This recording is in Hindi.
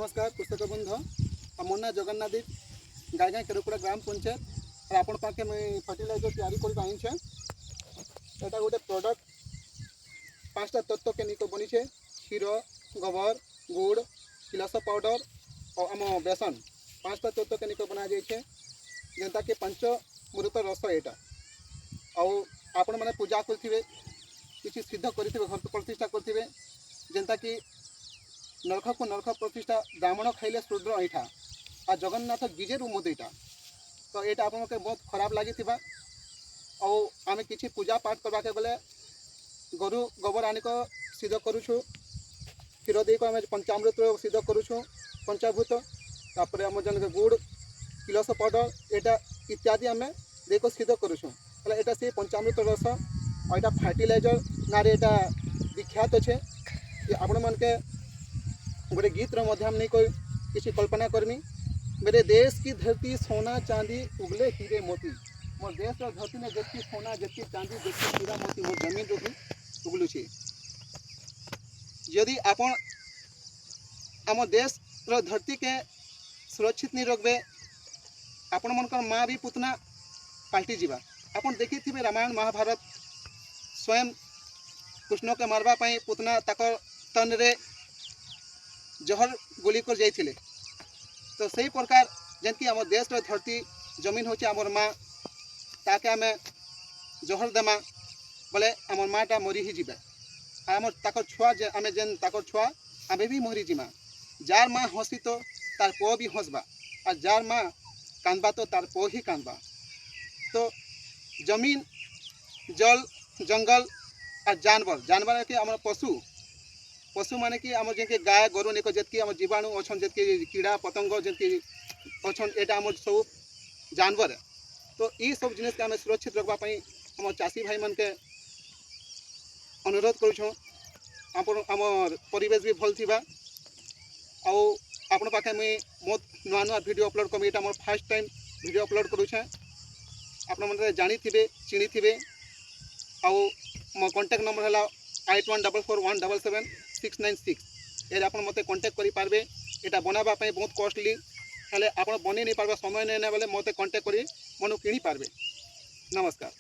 नमस्कार कृषक बंधु मोर ना जगन्नाथ गाय गाय केरुकुड़ा ग्राम पंचायत और आपण पाखे मुझे फर्टिलाइजर तैयारी कर यहाँ गोटे प्रोडक्ट 5टा तत्व के निको बनी है क्षीर गोबर गुड़ किलस पाउडर और आम बेसन 5टा तत्व के निको बना जाए जेनता कि पंचमृत रस यहाँ आपण मैंने पूजा करेंगे किसी सिद्ध करेंगे घर प्रतिष्ठा करेंगे जेनता कि नरख को नरख प्रतिष्ठा ब्राह्मण खाइले शूद्र यहाँ आ जगन्नाथ गिजे मुद यहाँ तो यहाँ आप बहुत खराब लगी आम कि पूजा पाठ करवा के बेले गरु गोबर आनिक सिद्ध करुछु क्षीर देक आम पंचामृत सिद्ध करुछु पंचाभूत तापर आम जन गुड़ किलस पाउडर यहाँ इत्यादि आम देक सिद्ध करुछु यहाँ से पंचामृत रस और यहाँ फर्टिलाइजर ना विख्यात अच्छे आपण मन के गोटे गीत हम नहीं कोई किसी कल्पना करमी मेरे देश की धरती सोना चांदी उगले हीरे मोती मोर देश धरती में जितनी सोना जितनी चांदी जितनी हीरा मोती मोर जमीन रू भी उगलुची यदि आपण आम देश धरती के सुरक्षित नहीं रखबे आपण मन माँ भी पुतना पाल्टी जीवा आपण देखी थे रामायण महाभारत स्वयं कृष्ण के मारवा पुतना ताकर तन रे जहर गोली कर जाइए तो सही प्रकार जंती आम देश धरती जमीन होची आमर माँ ताके आम जहर देमा बोले आमर माँटा मरी ही जीवे आम ताकर छुआ आम जेन ताकर छुआ आम भी मरी जीमा जार माँ हंसी तो तार पुओ भी हंसबा और जार माँ कांदबा तो तार पुओ ही कांदबा तो जमीन जल जंगल और जानवर जानवर के आम पशु पशु माने कि आम जे गाय गोरु निक जितकी आम जीवाणु अच्छा जितकी कीड़ा पतंग जितकी अच्छा यहाँ आम सब जानवर तो ये सब जिनिस के आम सुरक्षित रखवाई आम चाषी भाई मन के अनुरोध करुँ आम परिवेश भी भल थी आपण पाखे मुई बहुत नुआ नुआ वीडियो अपलोड कमी यहाँ more first time video upload करुछे आपण मैंने जानी थे चिनी थे मो कॉन्टैक्ट नंबर है 8144177696 ये आप मत कॉन्टैक्ट करेंगे यहाँ बनावाई बहुत कॉस्टली हेल्ले आप बन नहीं पार्बे समय नहीं बोले मत कॉन्टैक्ट कर मन कि पार्बे। नमस्कार।